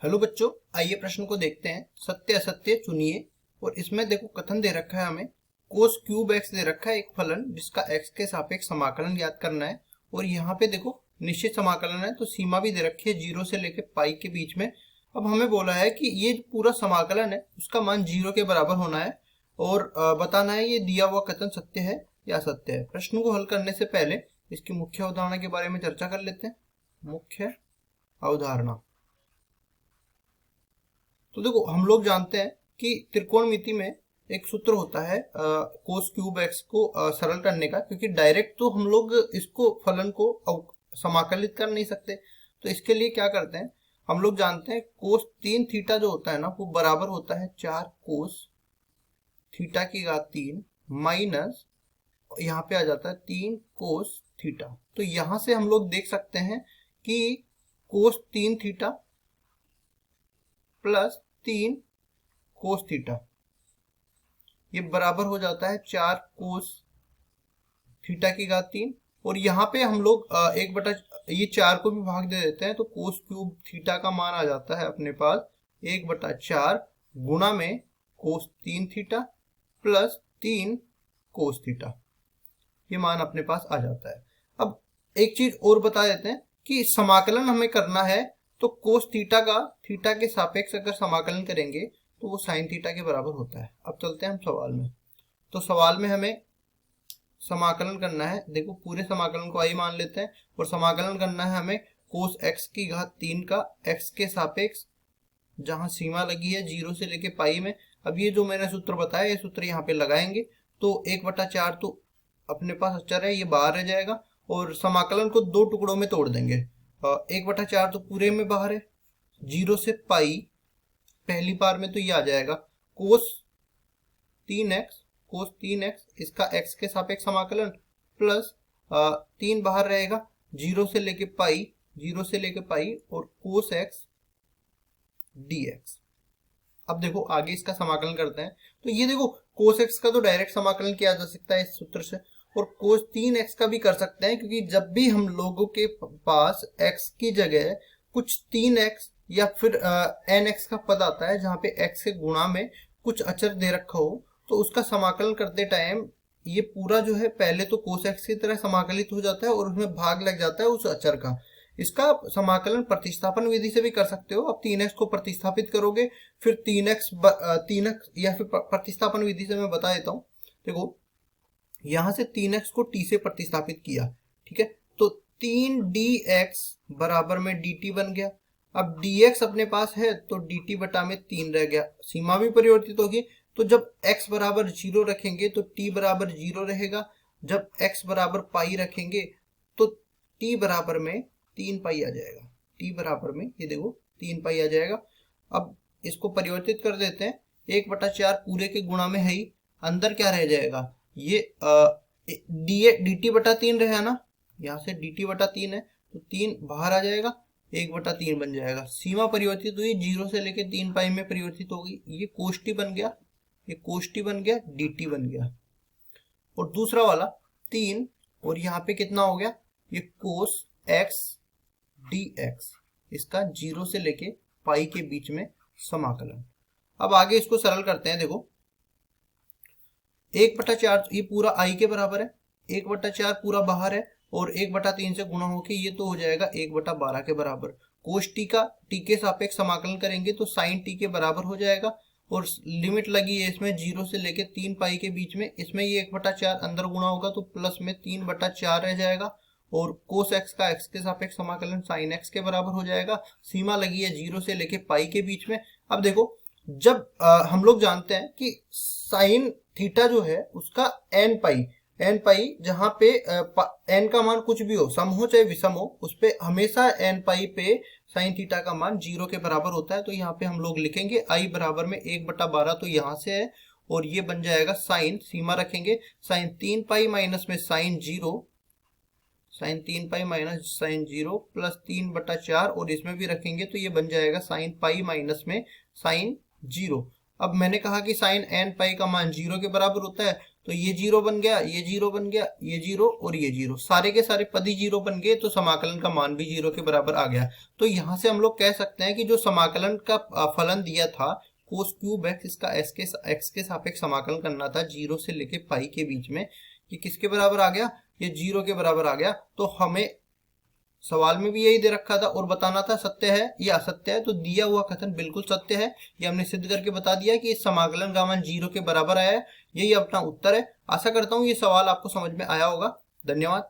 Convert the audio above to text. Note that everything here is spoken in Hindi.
हेलो बच्चों, आइए प्रश्न को देखते हैं। सत्य असत्य चुनिए। और इसमें देखो कथन दे रखा है, हमें कोस क्यूब एक्स दे रखा है, एक फलन जिसका एक्स के सापेक्ष समाकलन ज्ञात करना है। और यहाँ पे देखो निश्चित समाकलन है, तो सीमा भी दे रखी है 0 से लेके पाई के बीच में। अब हमें बोला है कि ये जो पूरा समाकलन है उसका मान 0 के बराबर होना है और बताना है ये दिया हुआ कथन सत्य है या असत्य है। प्रश्न को हल करने से पहले इसकी मुख्य अवधारणा के बारे में चर्चा कर लेते हैं। मुख्य अवधारणा, तो देखो हम लोग जानते हैं कि त्रिकोणमिति में एक सूत्र होता है कोस क्यूब एक्स को सरल करने का, क्योंकि डायरेक्ट तो हम लोग इसको फलन को समाकलित कर नहीं सकते। तो इसके लिए क्या करते हैं, हम लोग जानते हैं कोस 3 थीटा जो होता है ना, वो बराबर होता है 4 कोस थीटा की घात 3 माइनस यहाँ पे आ जाता है 3 कोस थीटा। तो यहां से हम लोग देख सकते हैं कि कोस 3 थीटा प्लस 3 कोस थीटा ये बराबर हो जाता है 4 कोस थीटा की घात 3। और यहाँ पे हम लोग एक बटा ये 4 को भी भाग दे देते हैं, तो कोस क्यूब थीटा का मान आ जाता है अपने पास 1/4 गुणा में कोस 3 थीटा प्लस 3 कोस थीटा। ये मान अपने पास आ जाता है। अब एक चीज और बता देते हैं कि समाकलन हमें करना है, तो कोस थीटा का थीटा के सापेक्ष अगर समाकलन करेंगे तो वो साइन थीटा के बराबर होता है। अब चलते हैं हम सवाल में। तो सवाल में हमें समाकलन करना है, देखो पूरे समाकलन को आई मान लेते हैं और समाकलन करना है हमें कोस एक्स की घात 3 का एक्स के सापेक्ष, जहां सीमा लगी है 0 से लेके पाई में। अब ये जो मैंने सूत्र बताया, ये सूत्र यहाँ पे लगाएंगे तो 1/4 तो अपने पास अचर है, ये बाहर रह जाएगा। और समाकलन को 2 टुकड़ों में तोड़ देंगे। 1/4 तो पूरे में बाहर है, 0 से पाई पहली बार में तो ये आ जाएगा कोस 3x इसका x के सापेक्ष समाकलन प्लस 3 बाहर रहेगा 0 से लेके पाई और कोस x dx। अब देखो आगे इसका समाकलन करते हैं, तो ये देखो कोस x का तो डायरेक्ट समाकलन किया जा सकता है इस सूत्र से, और कोस 3x का भी कर सकते हैं, क्योंकि जब भी हम लोगों के पास x की जगह कुछ 3x या फिर nx का पद आता है, जहां पे x के गुणा में कुछ अचर दे रखा हो, तो उसका समाकलन करते टाइम ये पूरा जो है पहले तो कोस x की तरह समाकलित हो जाता है और उसमें भाग लग जाता है उस अचर का। इसका समाकलन प्रतिस्थापन विधि से भी कर सकते हो। अब 3x को प्रतिस्थापित करोगे, फिर 3x या फिर प्रतिस्थापन विधि से मैं बता देता हूँ। देखो यहां से 3x को t से प्रतिस्थापित किया, ठीक है, तो 3dx बराबर में dt बन गया। अब dx अपने पास है तो dt बटा में 3 रह गया, सीमा भी परिवर्तित होगी। तो जब x बराबर 0 रखेंगे तो t बराबर 0 रहेगा, जब x बराबर पाई रखेंगे तो t बराबर में 3 पाई आ जाएगा, t बराबर में ये देखो 3 पाई आ जाएगा। अब इसको परिवर्तित कर देते हैं, 1/4 पूरे के गुणा में है ही, अंदर क्या रह जाएगा, ये dt बटा 3 रहा ना, यहाँ से dt बटा 3 है तो 3 बाहर आ जाएगा, 1/3 बन जाएगा। सीमा परिवर्तित हुई, 0 से लेके 3 पाई में परिवर्तित होगी, ये कोष्टि बन गया, ये कोष्टि बन गया, dt बन गया। और दूसरा वाला 3 और यहाँ पे कितना हो गया, ये कोस x dx, इसका 0 से लेके पाई के बीच में समाकलन। अब आगे इसको सरल करते हैं। देखो 1/4 ये पूरा i के बराबर है, 1/4 पूरा बाहर है और 1/3 से गुणा होके ये तो हो जाएगा 1/12 के बराबर। कोस टी का टी के सापेक्ष समाकलन करेंगे तो साइन टी के बराबर हो जाएगा, और लिमिट लगी है इसमें 0 से लेके 3 पाई के बीच में, इसमें ये 1/4 अंदर गुणा होगा तो प्लस में 3/4 रह जाएगा। और कोस एक्स का एक्स के सापेक्ष समाकलन साइन एक्स के बराबर हो जाएगा, सीमा लगी है 0 से लेके पाई के बीच में। अब देखो जब हम लोग जानते हैं कि साइन थीटा जो है उसका n पाई जहां पे n का मान कुछ भी हो, सम हो चाहे विषम हो, उस पे हमेशा n पाई पे साइन थीटा का मान 0 के बराबर होता है। तो यहाँ पे हम लोग लिखेंगे i बराबर में 1/12, तो यहाँ से है और ये बन जाएगा साइन, सीमा रखेंगे साइन 3 पाई माइनस में sine 0, sine 3 pi minus sine 0 plus 3/4, और इसमें भी रखेंगे तो ये बन जाएगा साइन पाई माइनस में साइन 0। अब मैंने कहा कि साइन n पाई का मान 0 के बराबर होता है, तो ये जीरो बन गया, ये जीरो बन गया, ये जीरो और ये जीरो, सारे के सारे पद ही जीरो बन गए, तो समाकलन का मान भी जीरो के बराबर आ गया। तो यहां से हम लोग कह सकते हैं कि जो समाकलन का फलन दिया था कोस क्यूब एक्स, इसका एक्स के सापेक्ष समाकलन करना था जीरो से लेके पाई के बीच में, ये किसके बराबर आ गया, ये जीरो के बराबर आ गया। तो हमें सवाल में भी यही दे रखा था और बताना था सत्य है या असत्य है, तो दिया हुआ कथन बिल्कुल सत्य है, ये हमने सिद्ध करके बता दिया कि इस समाकलन का मान जीरो के बराबर आया है। यही अपना उत्तर है। आशा करता हूँ ये सवाल आपको समझ में आया होगा। धन्यवाद।